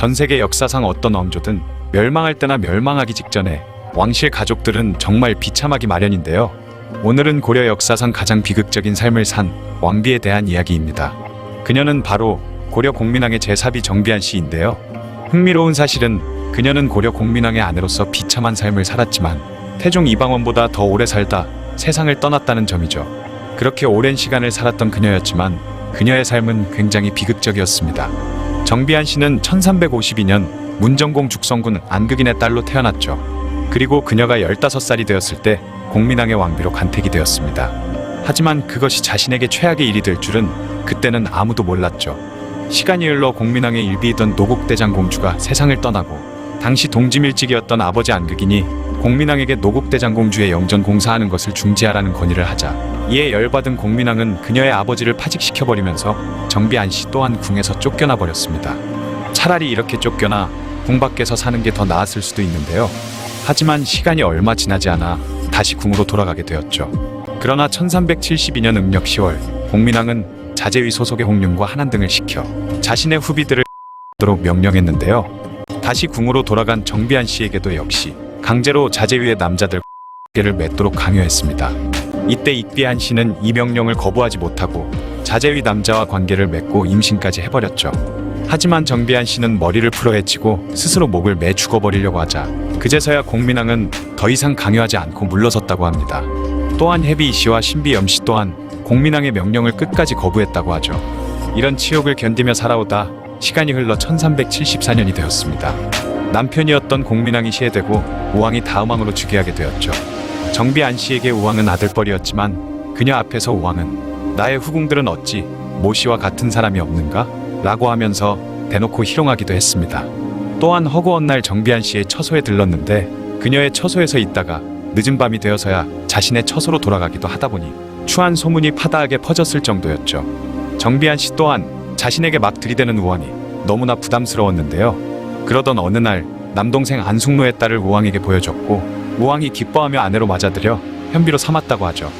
전 세계 역사상 어떤 왕조든 멸망할 때나 멸망하기 직전에 왕실 가족들은 정말 비참하기 마련인데요. 오늘은 고려 역사상 가장 비극적인 삶을 산 왕비에 대한 이야기입니다. 그녀는 바로 고려 공민왕의 제4비 정비한 씨인데요. 흥미로운 사실은 그녀는 고려 공민왕의 아내로서 비참한 삶을 살았지만 태종 이방원보다 더 오래 살다 세상을 떠났다는 점이죠. 그렇게 오랜 시간을 살았던 그녀였지만 그녀의 삶은 굉장히 비극적이었습니다. 정비한 씨는 1352년 문정공 죽성군 안극인의 딸로 태어났죠. 그리고 그녀가 15살이 되었을 때 공민왕의 왕비로 간택이 되었습니다. 하지만 그것이 자신에게 최악의 일이 될 줄은 그때는 아무도 몰랐죠. 시간이 흘러 공민왕의 일비이던 노국대장 공주가 세상을 떠나고 당시 동지밀직이었던 아버지 안극인이 공민왕에게 노국대장 공주의 영전 공사하는 것을 중지하라는 건의를 하자 이에 열받은 공민왕은 그녀의 아버지를 파직시켜버리면서 정비한 씨 또한 궁에서 쫓겨나 버렸습니다. 차라리 이렇게 쫓겨나 궁 밖에서 사는 게 더 나았을 수도 있는데요. 하지만 시간이 얼마 지나지 않아 다시 궁으로 돌아가게 되었죠. 그러나 1372년 음력 10월 공민왕은 자제위 소속의 홍윤과 한한등을 시켜 자신의 후비들을 도록 명령했는데요. 다시 궁으로 돌아간 정비한 씨에게도 역시 강제로 자제위의 남자들 를 맺도록 강요했습니다. 이때 익비한 씨는 이 명령을 거부하지 못하고 자제위 남자와 관계를 맺고 임신까지 해버렸죠. 하지만 정비한 씨는 머리를 풀어헤치고 스스로 목을 매 죽어버리려고 하자 그제서야 공민왕은 더 이상 강요하지 않고 물러섰다고 합니다. 또한 해비 이씨와 신비 염씨 또한 공민왕의 명령을 끝까지 거부했다고 하죠. 이런 치욕을 견디며 살아오다 시간이 흘러 1374년이 되었습니다. 남편이었던 공민왕이 시해되고 우왕이 다음 왕으로 즉위하게 되었죠. 정비안 씨에게 우왕은 아들뻘이었지만 그녀 앞에서 우왕은 나의 후궁들은 어찌 모씨와 같은 사람이 없는가? 라고 하면서 대놓고 희롱하기도 했습니다. 또한 허구한 날 정비안 씨의 처소에 들렀는데 그녀의 처소에서 있다가 늦은 밤이 되어서야 자신의 처소로 돌아가기도 하다 보니 추한 소문이 파다하게 퍼졌을 정도였죠. 정비안 씨 또한 자신에게 막 들이대는 우왕이 너무나 부담스러웠는데요. 그러던 어느 날 남동생 안숙로의 딸을 우왕에게 보여줬고 우왕이 기뻐하며 아내로 맞아들여 현비로 삼았다고 하죠.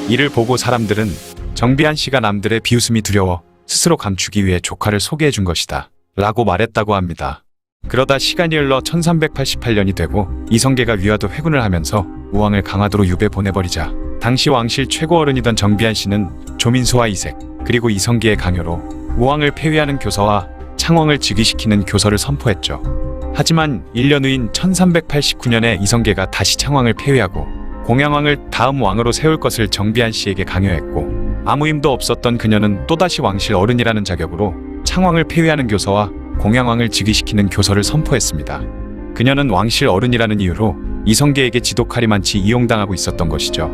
이를 보고 사람들은 정비한 씨가 남들의 비웃음이 두려워 스스로 감추기 위해 조카를 소개해 준 것이다 라고 말했다고 합니다. 그러다 시간이 흘러 1388년이 되고 이성계가 위화도 회군을 하면서 우왕을 강화도로 유배 보내버리자 당시 왕실 최고 어른이던 정비한 씨는 조민수와 이색 그리고 이성계의 강요로 우왕을 폐위하는 교서와 창왕을 즉위시키는 교서를 선포했죠. 하지만 1년 후인 1389년에 이성계가 다시 창왕을 폐위하고 공양왕을 다음 왕으로 세울 것을 정비한 씨에게 강요했고 아무 힘도 없었던 그녀는 또다시 왕실 어른이라는 자격으로 창왕을 폐위하는 교서와 공양왕을 즉위시키는 교서를 선포했습니다. 그녀는 왕실 어른이라는 이유로 이성계에게 지독하리만치 이용당하고 있었던 것이죠.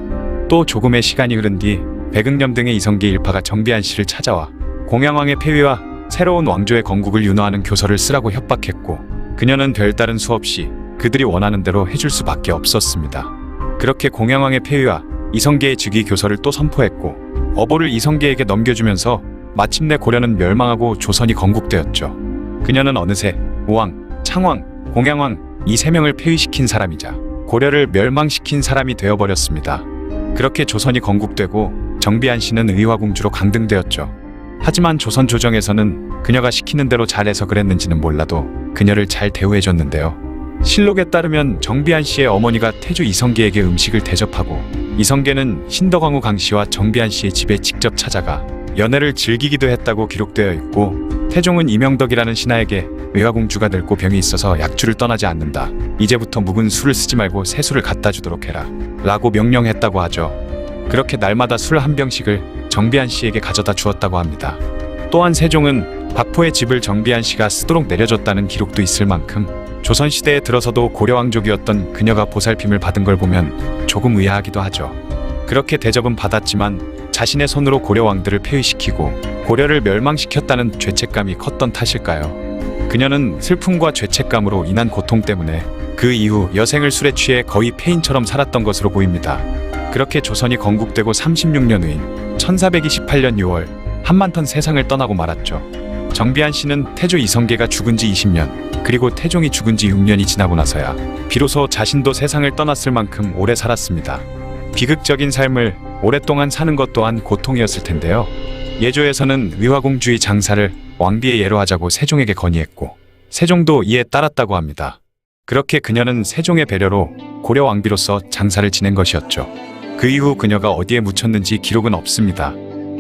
또 조금의 시간이 흐른 뒤 백응념 등의 이성계 일파가 정비한 씨를 찾아와 공양왕의 폐위와 새로운 왕조의 건국을 윤호하는 교서를 쓰라고 협박했고 그녀는 별다른 수 없이 그들이 원하는 대로 해줄 수밖에 없었습니다. 그렇게 공양왕의 폐위와 이성계의 즉위 교서를 또 선포했고 어보를 이성계에게 넘겨주면서 마침내 고려는 멸망하고 조선이 건국되었죠. 그녀는 어느새 우왕, 창왕, 공양왕 이 세 명을 폐위시킨 사람이자 고려를 멸망시킨 사람이 되어버렸습니다. 그렇게 조선이 건국되고 정비안 씨는 의화공주로 강등되었죠. 하지만 조선 조정에서는 그녀가 시키는 대로 잘해서 그랬는지는 몰라도 그녀를 잘 대우해줬는데요. 실록에 따르면 정비안 씨의 어머니가 태조 이성계에게 음식을 대접하고 이성계는 신덕왕후 강씨와 정비안 씨의 집에 직접 찾아가 연애를 즐기기도 했다고 기록되어 있고 태종은 이명덕이라는 신하에게 의화공주가 늙고 병이 있어서 약주를 떠나지 않는다. 이제부터 묵은 술을 쓰지 말고 새술을 갖다 주도록 해라 라고 명령했다고 하죠. 그렇게 날마다 술 한 병씩을 정비안 씨에게 가져다 주었다고 합니다. 또한 세종은 박포의 집을 정비안 씨가 쓰도록 내려줬다는 기록도 있을 만큼 조선시대에 들어서도 고려왕족이었던 그녀가 보살핌을 받은 걸 보면 조금 의아하기도 하죠. 그렇게 대접은 받았지만 자신의 손으로 고려왕들을 폐위시키고 고려를 멸망시켰다는 죄책감이 컸던 탓일까요? 그녀는 슬픔과 죄책감으로 인한 고통 때문에 그 이후 여생을 술에 취해 거의 폐인처럼 살았던 것으로 보입니다. 그렇게 조선이 건국되고 36년 후인 1428년 6월 한만턴 세상을 떠나고 말았죠. 정비안 씨는 태조 이성계가 죽은 지 20년 그리고 태종이 죽은 지 6년이 지나고 나서야 비로소 자신도 세상을 떠났을 만큼 오래 살았습니다. 비극적인 삶을 오랫동안 사는 것 또한 고통이었을 텐데요. 예조에서는 의화공주의 장사를 왕비의 예로 하자고 세종에게 건의했고 세종도 이에 따랐다고 합니다. 그렇게 그녀는 세종의 배려로 고려 왕비로서 장사를 지낸 것이었죠. 그 이후 그녀가 어디에 묻혔는지 기록은 없습니다.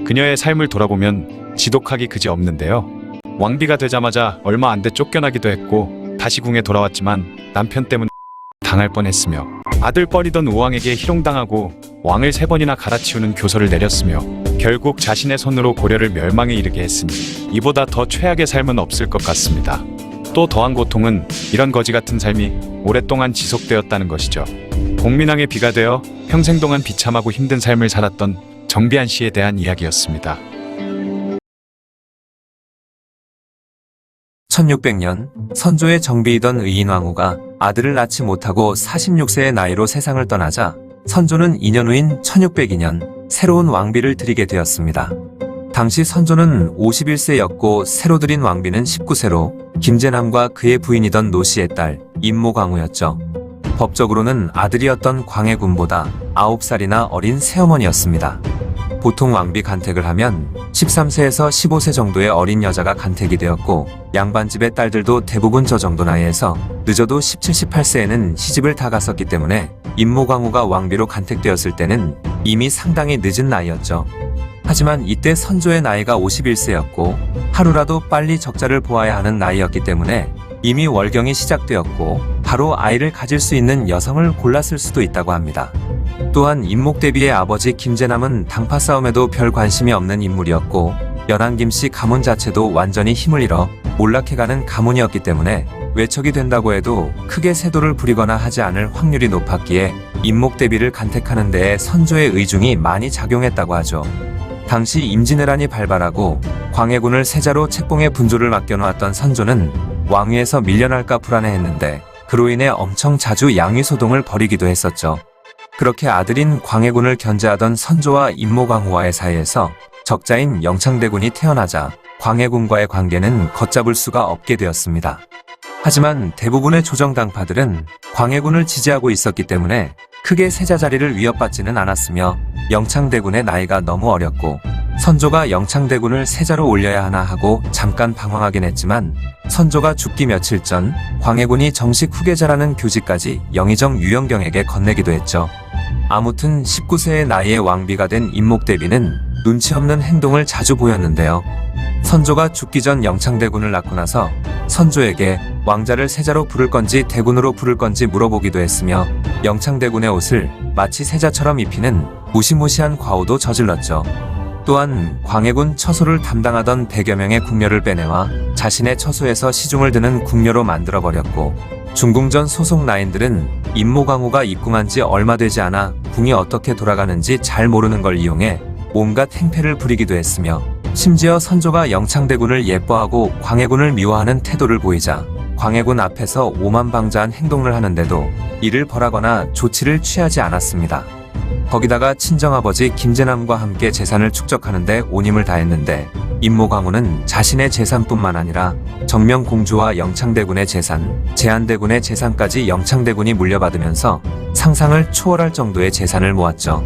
그녀의 삶을 돌아보면 지독하기 그지없는데요. 왕비가 되자마자 얼마 안 돼 쫓겨나기도 했고 다시 궁에 돌아왔지만 남편 때문에 당할 뻔했으며 아들 뻘이던 우왕에게 희롱당하고 왕을 3번이나 갈아치우는 교서를 내렸으며 결국 자신의 손으로 고려를 멸망에 이르게 했으니 이보다 더 최악의 삶은 없을 것 같습니다. 또 더한 고통은 이런 거지 같은 삶이 오랫동안 지속되었다는 것이죠. 공민왕의 비가 되어 평생 동안 비참하고 힘든 삶을 살았던 정비한 씨에 대한 이야기였습니다. 1600년 선조의 정비이던 의인왕후가 아들을 낳지 못하고 46세의 나이로 세상을 떠나자 선조는 2년 후인 1602년 새로운 왕비를 드리게 되었습니다. 당시 선조는 51세였고 새로 들인 왕비는 19세로 김제남과 그의 부인이던 노씨의 딸 임모광후였죠. 법적으로는 아들이었던 광해군보다 9살이나 어린 새어머니였습니다. 보통 왕비 간택을 하면 13세에서 15세 정도의 어린 여자가 간택이 되었고 양반집의 딸들도 대부분 저 정도 나이에서 늦어도 17, 18세에는 시집을 다 갔었기 때문에 임모광후가 왕비로 간택되었을 때는 이미 상당히 늦은 나이였죠. 하지만 이때 선조의 나이가 51세였고 하루라도 빨리 적자를 보아야 하는 나이였기 때문에 이미 월경이 시작되었고 바로 아이를 가질 수 있는 여성을 골랐을 수도 있다고 합니다. 또한 임목대비의 아버지 김제남은 당파 싸움에도 별 관심이 없는 인물이었고 연안김씨 가문 자체도 완전히 힘을 잃어 몰락해가는 가문이었기 때문에 외척이 된다고 해도 크게 세도를 부리거나 하지 않을 확률이 높았기에 임목대비를 간택하는 데에 선조의 의중이 많이 작용했다고 하죠. 당시 임진왜란이 발발하고 광해군을 세자로 책봉의 분조를 맡겨놓았던 선조는 왕위에서 밀려날까 불안해했는데 그로 인해 엄청 자주 양위소동을 벌이기도 했었죠. 그렇게 아들인 광해군을 견제하던 선조와 임모광후와의 사이에서 적자인 영창대군이 태어나자 광해군과의 관계는 걷잡을 수가 없게 되었습니다. 하지만 대부분의 조정당파들은 광해군을 지지하고 있었기 때문에 크게 세자 자리를 위협받지는 않았으며 영창대군의 나이가 너무 어렸고 선조가 영창대군을 세자로 올려야 하나 하고 잠깐 방황하긴 했지만 선조가 죽기 며칠 전 광해군이 정식 후계자라는 교지까지 영의정 유영경에게 건네기도 했죠. 아무튼 19세의 나이에 왕비가 된 임목대비는 눈치 없는 행동을 자주 보였는데요. 선조가 죽기 전 영창대군을 낳고 나서 선조에게 왕자를 세자로 부를 건지 대군으로 부를 건지 물어보기도 했으며 영창대군의 옷을 마치 세자처럼 입히는 무시무시한 과오도 저질렀죠. 또한 광해군 처소를 담당하던 100여 명의 궁녀를 빼내와 자신의 처소에서 시중을 드는 궁녀로 만들어버렸고 중궁전 소속 나인들은 임모광후가 입궁한 지 얼마 되지 않아 궁이 어떻게 돌아가는지 잘 모르는 걸 이용해 온갖 행패를 부리기도 했으며 심지어 선조가 영창대군을 예뻐하고 광해군을 미워하는 태도를 보이자 광해군 앞에서 오만방자한 행동을 하는데도 이를 벌하거나 조치를 취하지 않았습니다. 거기다가 친정아버지 김제남과 함께 재산을 축적하는데 온 힘을 다했는데 임모광후는 자신의 재산뿐만 아니라 정명공주와 영창대군의 재산, 제한대군의 재산까지 영창대군이 물려받으면서 상상을 초월할 정도의 재산을 모았죠.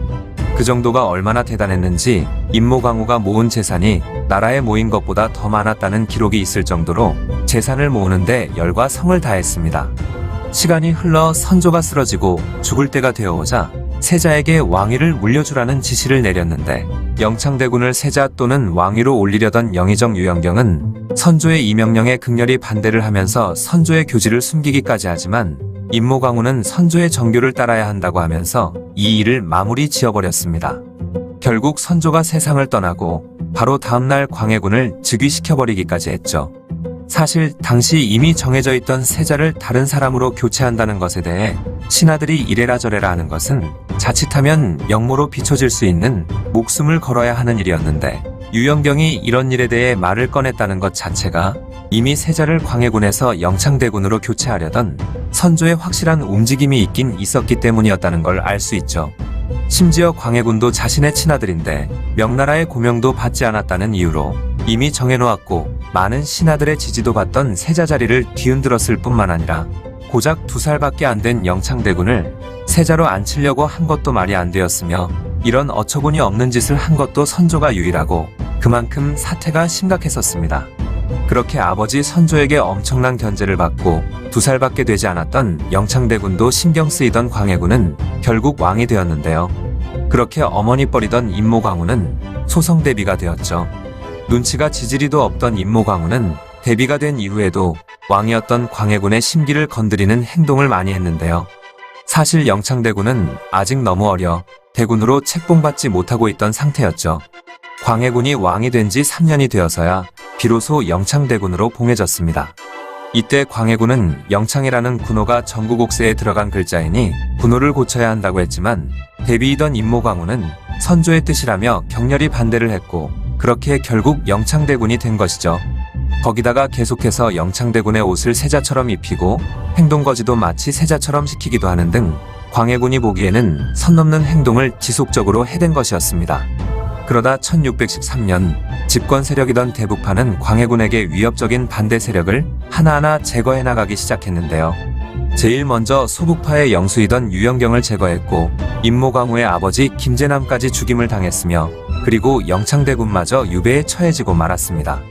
그 정도가 얼마나 대단했는지 임모광후가 모은 재산이 나라에 모인 것보다 더 많았다는 기록이 있을 정도로 재산을 모으는데 열과 성을 다했습니다. 시간이 흘러 선조가 쓰러지고 죽을 때가 되어오자 세자에게 왕위를 물려주라는 지시를 내렸는데 영창대군을 세자 또는 왕위로 올리려던 영의정 유영경은 선조의 이 명령에 극렬히 반대를 하면서 선조의 교지를 숨기기까지 하지만 임모광후는 선조의 정교를 따라야 한다고 하면서 이 일을 마무리 지어버렸습니다. 결국 선조가 세상을 떠나고 바로 다음날 광해군을 즉위시켜버리기까지 했죠. 사실 당시 이미 정해져 있던 세자를 다른 사람으로 교체한다는 것에 대해 신하들이 이래라 저래라 하는 것은 자칫하면 역모로 비춰질 수 있는 목숨을 걸어야 하는 일이었는데 유영경이 이런 일에 대해 말을 꺼냈다는 것 자체가 이미 세자를 광해군에서 영창대군으로 교체하려던 선조의 확실한 움직임이 있긴 있었기 때문이었다는 걸 알 수 있죠. 심지어 광해군도 자신의 친아들인데 명나라의 고명도 받지 않았다는 이유로 이미 정해놓았고 많은 신하들의 지지도 받던 세자 자리를 뒤흔들었을 뿐만 아니라 고작 2살밖에 안 된 영창대군을 세자로 앉히려고 한 것도 말이 안 되었으며 이런 어처구니 없는 짓을 한 것도 선조가 유일하고 그만큼 사태가 심각했었습니다. 그렇게 아버지 선조에게 엄청난 견제를 받고 2살밖에 되지 않았던 영창대군도 신경 쓰이던 광해군은 결국 왕이 되었는데요. 그렇게 어머니 뻘이던 임모광우는 소성대비가 되었죠. 눈치가 지지리도 없던 임모광우는 대비가 된 이후에도 왕이었던 광해군의 심기를 건드리는 행동을 많이 했는데요. 사실 영창대군은 아직 너무 어려 대군으로 책봉받지 못하고 있던 상태였죠. 광해군이 왕이 된 지 3년이 되어서야 비로소 영창대군으로 봉해졌습니다. 이때 광해군은 영창이라는 군호가 전구곡세에 들어간 글자이니 군호를 고쳐야 한다고 했지만 대비이던 임모광우는 선조의 뜻이라며 격렬히 반대를 했고 그렇게 결국 영창대군이 된 것이죠. 거기다가 계속해서 영창대군의 옷을 세자처럼 입히고 행동거지도 마치 세자처럼 시키기도 하는 등 광해군이 보기에는 선 넘는 행동을 지속적으로 해댄 것이었습니다. 그러다 1613년 집권 세력이던 대북파는 광해군에게 위협적인 반대 세력을 하나하나 제거해 나가기 시작했는데요. 제일 먼저 소북파의 영수이던 유영경을 제거했고 임모광우의 아버지 김제남까지 죽임을 당했으며 그리고 영창대군마저 유배에 처해지고 말았습니다.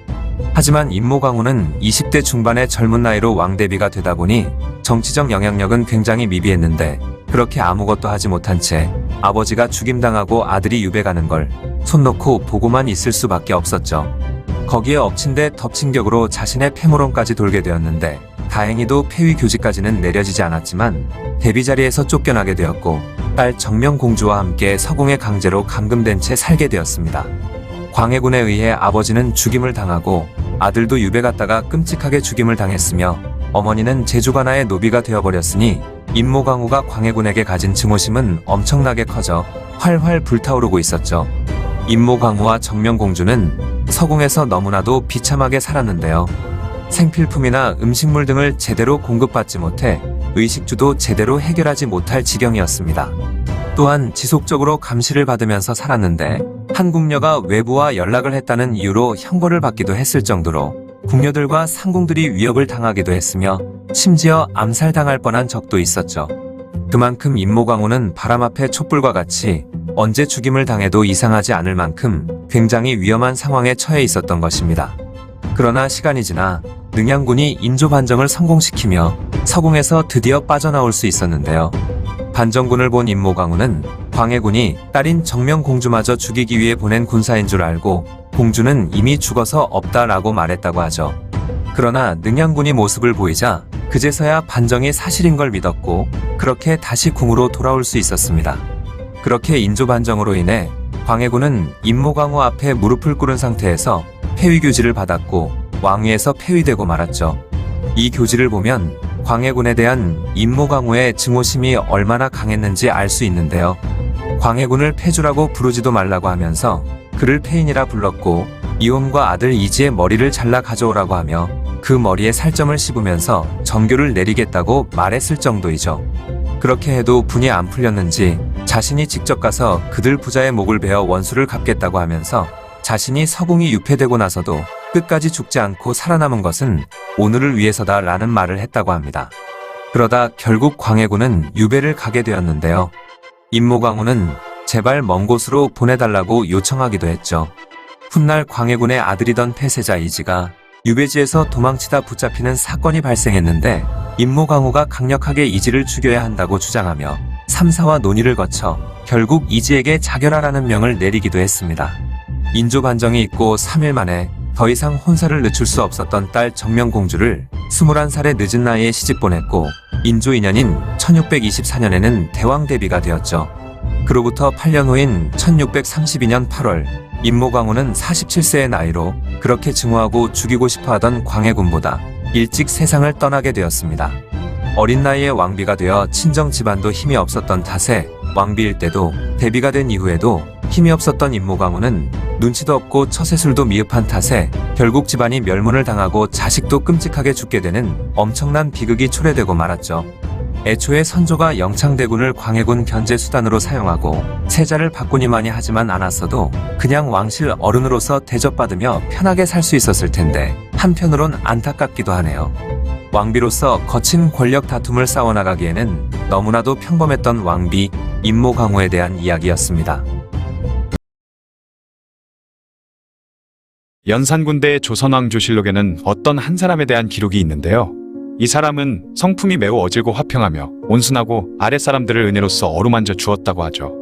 하지만 임모광우는 20대 중반의 젊은 나이로 왕대비가 되다 보니 정치적 영향력은 굉장히 미비했는데 그렇게 아무것도 하지 못한 채 아버지가 죽임당하고 아들이 유배 가는 걸 손 놓고 보고만 있을 수밖에 없었죠. 거기에 엎친 데 덮친 격으로 자신의 패모론까지 돌게 되었는데 다행히도 폐위 교지까지는 내려지지 않았지만 대비 자리에서 쫓겨나게 되었고 딸 정명공주와 함께 서궁에 강제로 감금된 채 살게 되었습니다. 광해군에 의해 아버지는 죽임을 당하고 아들도 유배 갔다가 끔찍하게 죽임을 당했으며 어머니는 제주관아의 노비가 되어버렸으니 임모광우가 광해군에게 가진 증오심은 엄청나게 커져 활활 불타오르고 있었죠. 임모광우와 정명공주는 서궁에서 너무나도 비참하게 살았는데요. 생필품이나 음식물 등을 제대로 공급받지 못해 의식주도 제대로 해결하지 못할 지경이었습니다. 또한 지속적으로 감시를 받으면서 살았는데 한궁녀가 외부와 연락을 했다는 이유로 형벌을 받기도 했을 정도로 궁녀들과 상궁들이 위협을 당하기도 했으며 심지어 암살당할 뻔한 적도 있었죠. 그만큼 임모광우는 바람 앞에 촛불과 같이 언제 죽임을 당해도 이상하지 않을 만큼 굉장히 위험한 상황에 처해 있었던 것입니다. 그러나 시간이 지나 능양군이 인조 반정을 성공시키며 서궁에서 드디어 빠져나올 수 있었는데요. 반정군을 본 임모광우는 광해군이 딸인 정명공주마저 죽이기 위해 보낸 군사인 줄 알고 공주는 이미 죽어서 없다라고 말했다고 하죠. 그러나 능양군이 모습을 보이자 그제서야 반정이 사실인 걸 믿었고 그렇게 다시 궁으로 돌아올 수 있었습니다. 그렇게 인조 반정으로 인해 광해군은 임모광우 앞에 무릎을 꿇은 상태에서 폐위 교지를 받았고 왕위에서 폐위되고 말았죠. 이 교지를 보면 광해군에 대한 임모광우의 증오심이 얼마나 강했는지 알 수 있는데요. 광해군을 폐주라고 부르지도 말라고 하면서 그를 폐인이라 불렀고 이혼과 아들 이지의 머리를 잘라 가져오라고 하며 그 머리에 살점을 씹으면서 정교를 내리겠다고 말했을 정도이죠. 그렇게 해도 분이 안 풀렸는지 자신이 직접 가서 그들 부자의 목을 베어 원수를 갚겠다고 하면서 자신이 서궁이 유폐되고 나서도 끝까지 죽지 않고 살아남은 것은 오늘을 위해서다 라는 말을 했다고 합니다. 그러다 결국 광해군은 유배를 가게 되었는데요. 임모광우는 제발 먼 곳으로 보내달라고 요청하기도 했죠. 훗날 광해군의 아들이던 폐세자 이지가 유배지에서 도망치다 붙잡히는 사건이 발생했는데 임모광우가 강력하게 이지를 죽여야 한다고 주장하며 삼사와 논의를 거쳐 결국 이지에게 자결하라는 명을 내리기도 했습니다. 인조 반정이 있고 3일 만에 더 이상 혼사를 늦출 수 없었던 딸 정명공주를 21살의 늦은 나이에 시집 보냈고 인조 2년인 1624년에는 대왕대비가 되었죠. 그로부터 8년 후인 1632년 8월 임모광우는 47세의 나이로 그렇게 증오하고 죽이고 싶어하던 광해군보다 일찍 세상을 떠나게 되었습니다. 어린 나이에 왕비가 되어 친정 집안도 힘이 없었던 탓에 왕비일 때도 대비가 된 이후에도 힘이 없었던 임모광우는 눈치도 없고 처세술도 미흡한 탓에 결국 집안이 멸문을 당하고 자식도 끔찍하게 죽게 되는 엄청난 비극이 초래되고 말았죠. 애초에 선조가 영창대군을 광해군 견제 수단으로 사용하고 세자를 바꾸니마니 하지만 않았어도 그냥 왕실 어른으로서 대접받으며 편하게 살 수 있었을 텐데 한편으론 안타깝기도 하네요. 왕비로서 거친 권력 다툼을 싸워나가기에는 너무나도 평범했던 왕비 임모광우에 대한 이야기였습니다. 연산군대의 조선왕조실록에는 어떤 한 사람에 대한 기록이 있는데요. 이 사람은 성품이 매우 어질고 화평하며 온순하고 아랫사람들을 은혜로써 어루만져 주었다고 하죠.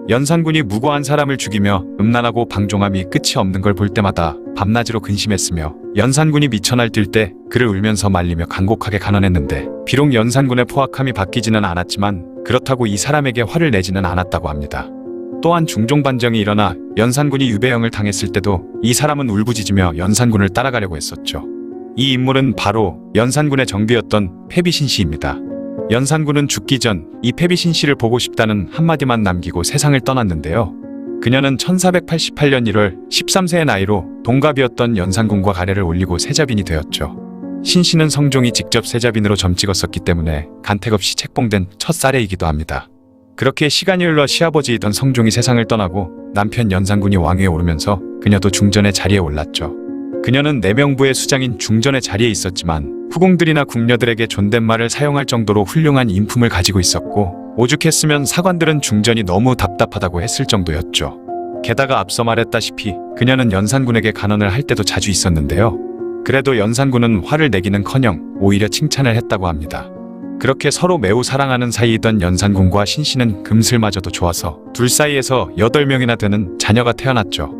연산군이 무고한 사람을 죽이며 음란하고 방종함이 끝이 없는 걸 볼 때마다 밤낮으로 근심했으며 연산군이 미쳐 날뛸 때 그를 울면서 말리며 간곡하게 간언했는데 비록 연산군의 포악함이 바뀌지는 않았지만 그렇다고 이 사람에게 화를 내지는 않았다고 합니다. 또한 중종 반정이 일어나 연산군이 유배형을 당했을 때도 이 사람은 울부짖으며 연산군을 따라가려고 했었죠. 이 인물은 바로 연산군의 정비였던 패비신씨입니다. 연산군은 죽기 전 이 패비신씨를 보고 싶다는 한마디만 남기고 세상을 떠났는데요. 그녀는 1488년 1월 13세의 나이로 동갑이었던 연산군과 가래를 올리고 세자빈이 되었죠. 신씨는 성종이 직접 세자빈으로 점 찍었었기 때문에 간택 없이 책봉된 첫 사례이기도 합니다. 그렇게 시간이 흘러 시아버지이던 성종이 세상을 떠나고 남편 연산군이 왕위에 오르면서 그녀도 중전의 자리에 올랐죠. 그녀는 내명부의 수장인 중전의 자리에 있었지만 후궁들이나 궁녀들에게 존댓말을 사용할 정도로 훌륭한 인품을 가지고 있었고 오죽했으면 사관들은 중전이 너무 답답하다고 했을 정도였죠. 게다가 앞서 말했다시피 그녀는 연산군에게 간언을 할 때도 자주 있었는데요. 그래도 연산군은 화를 내기는커녕 오히려 칭찬을 했다고 합니다. 그렇게 서로 매우 사랑하는 사이이던 연산군과 신씨는 금슬마저도 좋아서 둘 사이에서 8명이나 되는 자녀가 태어났죠.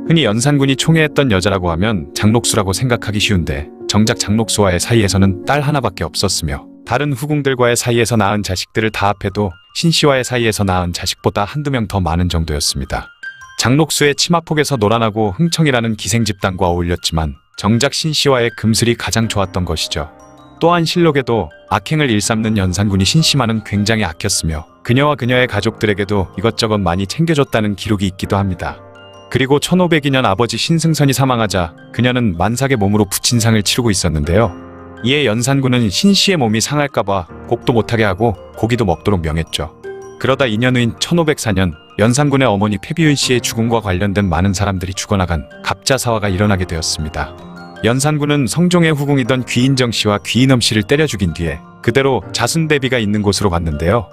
흔히 연산군이 총애했던 여자라고 하면 장록수라고 생각하기 쉬운데 정작 장록수와의 사이에서는 딸 하나밖에 없었으며 다른 후궁들과의 사이에서 낳은 자식들을 다 합해도 신씨와의 사이에서 낳은 자식보다 한두 명 더 많은 정도였습니다. 장록수의 치마폭에서 노란하고 흥청이라는 기생집단과 어울렸지만 정작 신씨와의 금슬이 가장 좋았던 것이죠. 또한 실록에도 악행을 일삼는 연산군이 신씨만은 굉장히 아꼈으며 그녀와 그녀의 가족들에게도 이것저것 많이 챙겨줬다는 기록이 있기도 합니다. 그리고 1502년 아버지 신승선이 사망하자 그녀는 만삭의 몸으로 부친상을 치르고 있었는데요. 이에 연산군은 신씨의 몸이 상할까봐 곡도 못하게 하고 고기도 먹도록 명했죠. 그러다 2년 후인 1504년 연산군의 어머니 패비윤 씨의 죽음과 관련된 많은 사람들이 죽어나간 갑자사화가 일어나게 되었습니다. 연산군은 성종의 후궁이던 귀인정 씨와 귀인엄 씨를 때려 죽인 뒤에 그대로 자순대비가 있는 곳으로 갔는데요.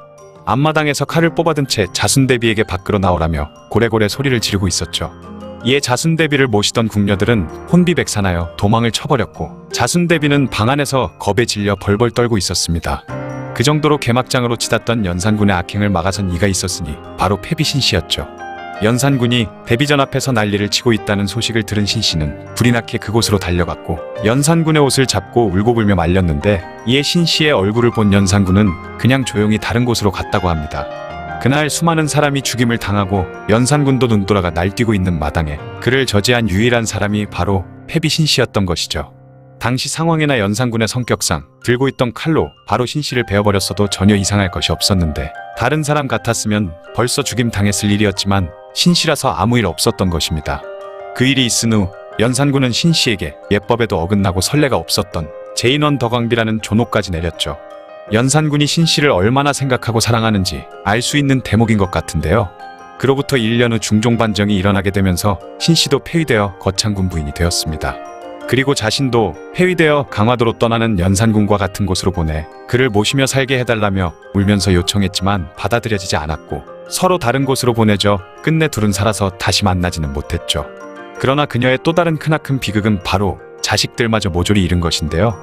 앞마당에서 칼을 뽑아든 채 자순대비에게 밖으로 나오라며 고래고래 소리를 지르고 있었죠. 이에 자순대비를 모시던 궁녀들은 혼비백산하여 도망을 쳐버렸고 자순대비는 방 안에서 겁에 질려 벌벌 떨고 있었습니다. 그 정도로 개막장으로 치닫던 연산군의 악행을 막아선 이가 있었으니 바로 패비신씨였죠. 연산군이 대비전 앞에서 난리를 치고 있다는 소식을 들은 신씨는 불이 나게 그곳으로 달려갔고 연산군의 옷을 잡고 울고불며 말렸는데 이에 신씨의 얼굴을 본 연산군은 그냥 조용히 다른 곳으로 갔다고 합니다. 그날 수많은 사람이 죽임을 당하고 연산군도 눈돌아가 날뛰고 있는 마당에 그를 저지한 유일한 사람이 바로 패비신씨였던 것이죠. 당시 상황이나 연산군의 성격상 들고 있던 칼로 바로 신씨를 베어버렸어도 전혀 이상할 것이 없었는데 다른 사람 같았으면 벌써 죽임 당했을 일이었지만 신씨라서 아무 일 없었던 것입니다. 그 일이 있은 후 연산군은 신씨에게 예법에도 어긋나고 선례가 없었던 제인원 덕왕비라는 존호까지 내렸죠. 연산군이 신씨를 얼마나 생각하고 사랑하는지 알 수 있는 대목인 것 같은데요. 그로부터 1년 후 중종 반정이 일어나게 되면서 신씨도 폐위되어 거창군 부인이 되었습니다. 그리고 자신도 폐위되어 강화도로 떠나는 연산군과 같은 곳으로 보내 그를 모시며 살게 해달라며 울면서 요청했지만 받아들여지지 않았고 서로 다른 곳으로 보내져 끝내 둘은 살아서 다시 만나지는 못했죠. 그러나 그녀의 또 다른 크나큰 비극은 바로 자식들마저 모조리 잃은 것인데요.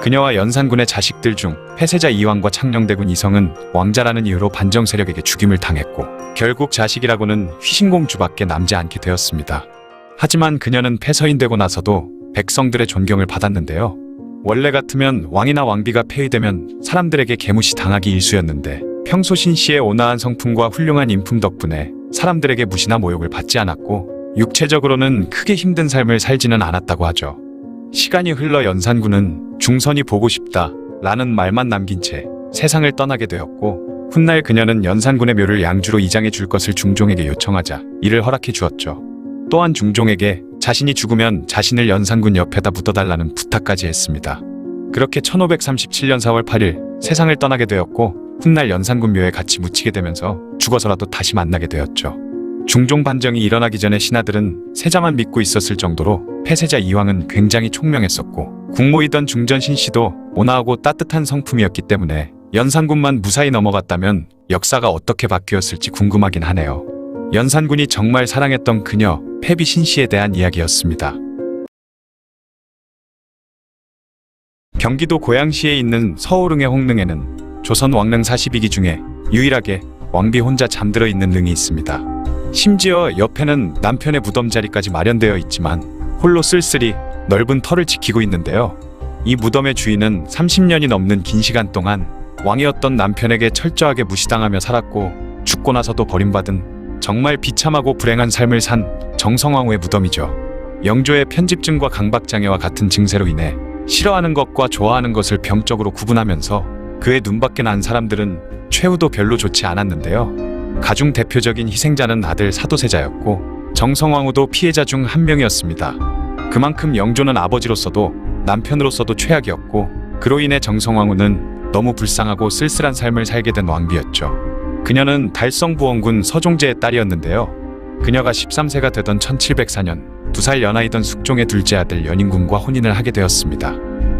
그녀와 연산군의 자식들 중 폐세자 이왕과 창녕대군 이성은 왕자라는 이유로 반정 세력에게 죽임을 당했고 결국 자식이라고는 휘신공주밖에 남지 않게 되었습니다. 하지만 그녀는 폐서인되고 나서도 백성들의 존경을 받았는데요. 원래 같으면 왕이나 왕비가 폐위되면 사람들에게 개무시 당하기 일쑤였는데 평소 신씨의 온화한 성품과 훌륭한 인품 덕분에 사람들에게 무시나 모욕을 받지 않았고 육체적으로는 크게 힘든 삶을 살지는 않았다고 하죠. 시간이 흘러 연산군은 중선이 보고 싶다 라는 말만 남긴 채 세상을 떠나게 되었고 훗날 그녀는 연산군의 묘를 양주로 이장해 줄 것을 중종에게 요청하자 이를 허락해 주었죠. 또한 중종에게 자신이 죽으면 자신을 연산군 옆에다 묻어달라는 부탁까지 했습니다. 그렇게 1537년 4월 8일 세상을 떠나게 되었고 훗날 연산군 묘에 같이 묻히게 되면서 죽어서라도 다시 만나게 되었죠. 중종 반정이 일어나기 전에 신하들은 세자만 믿고 있었을 정도로 폐세자 이왕은 굉장히 총명했었고 국모이던 중전 신씨도 온화하고 따뜻한 성품이었기 때문에 연산군만 무사히 넘어갔다면 역사가 어떻게 바뀌었을지 궁금하긴 하네요. 연산군이 정말 사랑했던 그녀 패비 신씨에 대한 이야기였습니다. 경기도 고양시에 있는 서울릉의 홍릉에는 조선 왕릉 42기 중에 유일하게 왕비 혼자 잠들어 있는 릉이 있습니다. 심지어 옆에는 남편의 무덤 자리까지 마련되어 있지만 홀로 쓸쓸히 넓은 터를 지키고 있는데요. 이 무덤의 주인은 30년이 넘는 긴 시간 동안 왕이었던 남편에게 철저하게 무시당하며 살았고 죽고 나서도 버림받은 정말 비참하고 불행한 삶을 산 정성왕후의 무덤이죠. 영조의 편집증과 강박장애와 같은 증세로 인해 싫어하는 것과 좋아하는 것을 병적으로 구분하면서 그의 눈밖에 난 사람들은 최후도 별로 좋지 않았는데요. 가중 대표적인 희생자는 아들 사도세자였고 정성왕후도 피해자 중 한 명이었습니다. 그만큼 영조는 아버지로서도 남편으로서도 최악이었고 그로 인해 정성왕후는 너무 불쌍하고 쓸쓸한 삶을 살게 된 왕비였죠. 그녀는 달성부원군 서종제의 딸이었는데요. 그녀가 13세가 되던 1704년 2살 연하이던 숙종의 둘째 아들 연인군과 혼인을 하게 되었습니다.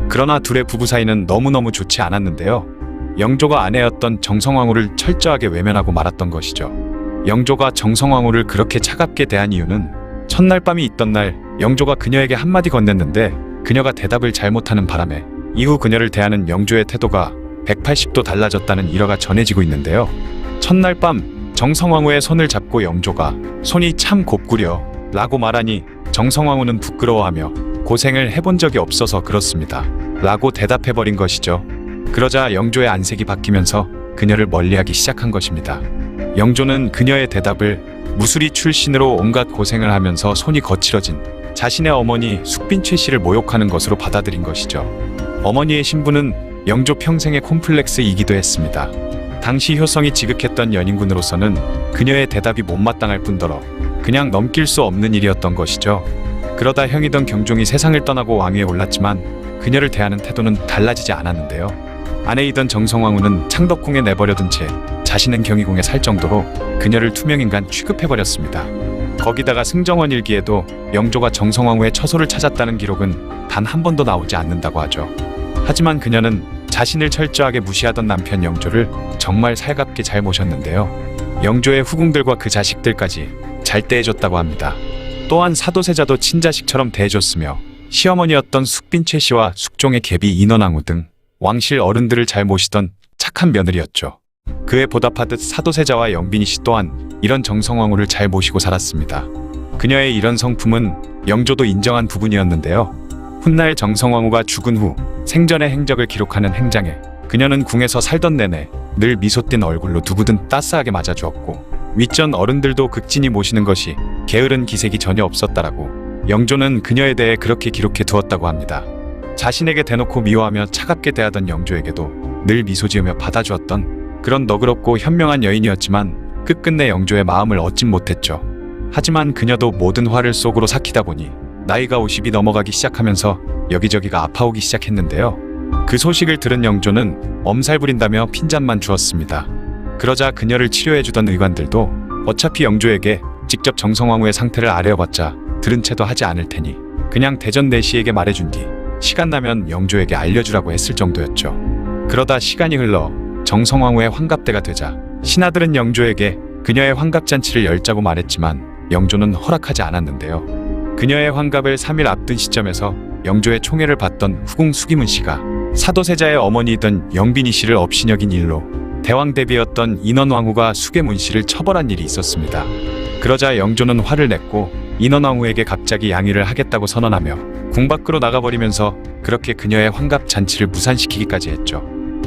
그러나 둘의 부부 사이는 너무너무 좋지 않았는데요. 영조가 아내였던 정성왕후를 철저하게 외면하고 말았던 것이죠. 영조가 정성왕후를 그렇게 차갑게 대한 이유는 첫날 밤이 있던 날 영조가 그녀에게 한마디 건넸는데 그녀가 대답을 잘못하는 바람에 이후 그녀를 대하는 영조의 태도가 180도 달라졌다는 일화가 전해지고 있는데요. 첫날 밤 정성왕후의 손을 잡고 영조가 손이 참 곱구려 라고 말하니 정성왕후는 부끄러워하며 고생을 해본 적이 없어서 그렇습니다 라고 대답해버린 것이죠. 그러자 영조의 안색이 바뀌면서 그녀를 멀리하기 시작한 것입니다. 영조는 그녀의 대답을 무수리 출신으로 온갖 고생을 하면서 손이 거칠어진 자신의 어머니 숙빈 최 씨를 모욕하는 것으로 받아들인 것이죠. 어머니의 신부는 영조 평생의 콤플렉스이기도 했습니다. 당시 효성이 지극했던 연인군으로서는 그녀의 대답이 못마땅할 뿐더러 그냥 넘길 수 없는 일이었던 것이죠. 그러다 형이던 경종이 세상을 떠나고 왕위에 올랐지만 그녀를 대하는 태도는 달라지지 않았는데요. 아내이던 정성왕후는 창덕궁에 내버려둔 채 자신은 경희궁에 살 정도로 그녀를 투명인간 취급해버렸습니다. 거기다가 승정원 일기에도 영조가 정성왕후의 처소를 찾았다는 기록은 단 한 번도 나오지 않는다고 하죠. 하지만 그녀는 자신을 철저하게 무시하던 남편 영조를 정말 살갑게 잘 모셨는데요. 영조의 후궁들과 그 자식들까지 잘 대해줬다고 합니다. 또한 사도세자도 친자식처럼 대해줬으며 시어머니였던 숙빈 최 씨와 숙종의 계비 인원왕후 등 왕실 어른들을 잘 모시던 착한 며느리였죠. 그에 보답하듯 사도세자와 영빈이 씨 또한 이런 정성왕후를 잘 모시고 살았습니다. 그녀의 이런 성품은 영조도 인정한 부분이었는데요. 훗날 정성왕후가 죽은 후 생전의 행적을 기록하는 행장에 그녀는 궁에서 살던 내내 늘 미소 띤 얼굴로 누구든 따스하게 맞아주었고 윗전 어른들도 극진히 모시는 것이 게으른 기색이 전혀 없었다라고 영조는 그녀에 대해 그렇게 기록해 두었다고 합니다. 자신에게 대놓고 미워하며 차갑게 대하던 영조에게도 늘 미소 지으며 받아주었던 그런 너그럽고 현명한 여인이었지만 끝끝내 영조의 마음을 얻진 못했죠. 하지만 그녀도 모든 화를 속으로 삭히다 보니 나이가 50이 넘어가기 시작하면서 여기저기가 아파오기 시작했는데요. 그 소식을 들은 영조는 엄살 부린다며 핀잔만 주었습니다. 그러자 그녀를 치료해주던 의관들도 어차피 영조에게 직접 정성왕후의 상태를 아뢰어봤자 들은 채도 하지 않을 테니 그냥 대전 내시에게 말해준 뒤 시간 나면 영조에게 알려주라고 했을 정도였죠. 그러다 시간이 흘러 정성왕후의 환갑때가 되자 신하들은 영조에게 그녀의 환갑잔치를 열자고 말했지만 영조는 허락하지 않았는데요. 그녀의 환갑을 3일 앞둔 시점에서 영조의 총애를 받던 후궁 수기문 씨가 사도세자의 어머니이던 영빈이 씨를 업신여긴 일로 대왕 대비였던 인원왕후가 수계문 씨를 처벌한 일이 있었습니다. 그러자 영조는 화를 냈고 인원왕후에게 갑자기 양위를 하겠다고 선언하며 궁 밖으로 나가버리면서 그렇게 그녀의 환갑 잔치를 무산시키기까지 했죠.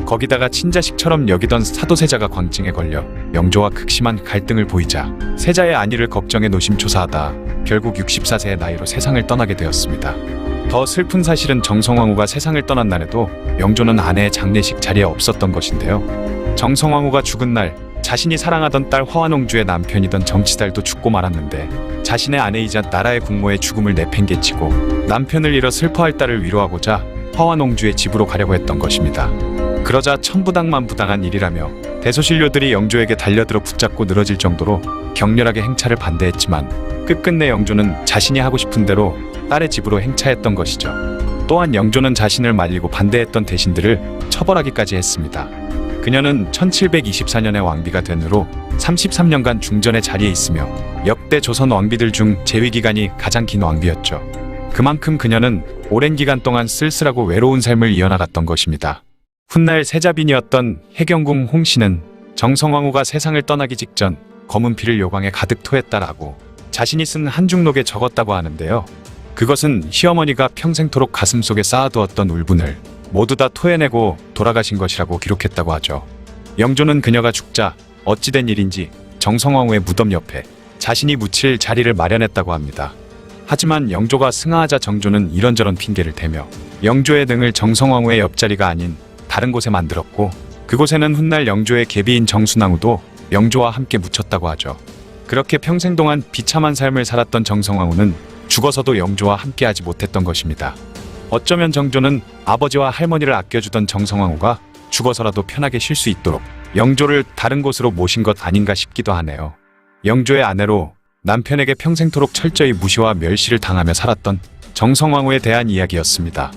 거기다가 친자식처럼 여기던 사도세자가 광증에 걸려 영조와 극심한 갈등을 보이자 세자의 안위를 걱정해 노심초사하다 결국 64세의 나이로 세상을 떠나게 되었습니다. 더 슬픈 사실은 정성왕후가 세상을 떠난 날에도 영조는 아내의 장례식 자리에 없었던 것인데요. 정성왕후가 죽은 날 자신이 사랑하던 딸 화환옹주의 남편이던 정치달도 죽고 말았는데 자신의 아내이자 나라의 국모의 죽음을 내팽개치고 남편을 잃어 슬퍼할 딸을 위로하고자 화환옹주의 집으로 가려고 했던 것입니다. 그러자 천부당만부당한 일이라며 대소신료들이 영조에게 달려들어 붙잡고 늘어질 정도로 격렬하게 행차를 반대했지만 끝끝내 영조는 자신이 하고 싶은 대로 딸의 집으로 행차했던 것이죠. 또한 영조는 자신을 말리고 반대했던 대신들을 처벌하기까지 했습니다. 그녀는 1724년에 왕비가 된 후로 33년간 중전의 자리에 있으며 역대 조선 왕비들 중 재위기간이 가장 긴 왕비였죠. 그만큼 그녀는 오랜 기간 동안 쓸쓸하고 외로운 삶을 이어나갔던 것입니다. 훗날 세자빈이었던 해경궁 홍씨는 정성왕후가 세상을 떠나기 직전 검은 피를 요광에 가득 토했다라고 자신이 쓴 한중록에 적었다고 하는데요. 그것은 시어머니가 평생토록 가슴속에 쌓아두었던 울분을 모두 다 토해내고 돌아가신 것이라고 기록했다고 하죠. 영조는 그녀가 죽자 어찌된 일인지 정성왕후의 무덤 옆에 자신이 묻힐 자리를 마련했다고 합니다. 하지만 영조가 승하하자 정조는 이런저런 핑계를 대며 영조의 등을 정성왕후의 옆자리가 아닌 다른 곳에 만들었고, 그곳에는 훗날 영조의 계비인 정순왕후도 영조와 함께 묻혔다고 하죠. 그렇게 평생 동안 비참한 삶을 살았던 정성왕후는 죽어서도 영조와 함께하지 못했던 것입니다. 어쩌면 정조는 아버지와 할머니를 아껴주던 정성왕후가 죽어서라도 편하게 쉴 수 있도록 영조를 다른 곳으로 모신 것 아닌가 싶기도 하네요. 영조의 아내로 남편에게 평생토록 철저히 무시와 멸시를 당하며 살았던 정성왕후에 대한 이야기였습니다.